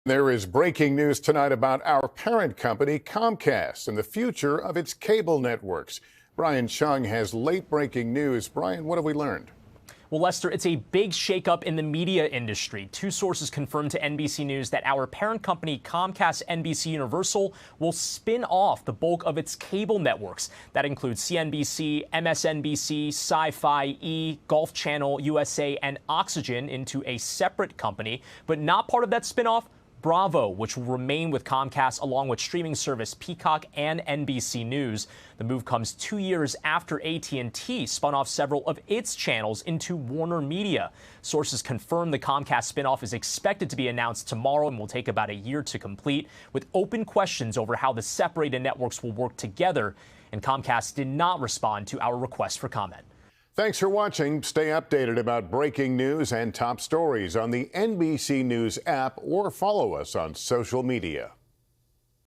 There is breaking news tonight about our parent company, Comcast, and the future of its cable networks. Brian Cheung has late-breaking news. Brian, what have we learned? Well, Lester, it's a big shakeup in the media industry. Two sources confirmed to NBC News that our parent company, Comcast NBC Universal, will spin off the bulk of its cable networks. That includes CNBC, MSNBC, Sci-Fi, E, Golf Channel, USA, and Oxygen into a separate company. But not part of that spinoff, Bravo, which will remain with Comcast along with streaming service Peacock and NBC News. The move comes 2 years after AT&T spun off several of its channels into Warner Media. Sources confirm the Comcast spinoff is expected to be announced tomorrow and will take about a year to complete, with open questions over how the separated networks will work together. And Comcast did not respond to our request for comment. Thanks for watching. Stay updated about breaking news and top stories on the NBC News app or follow us on social media.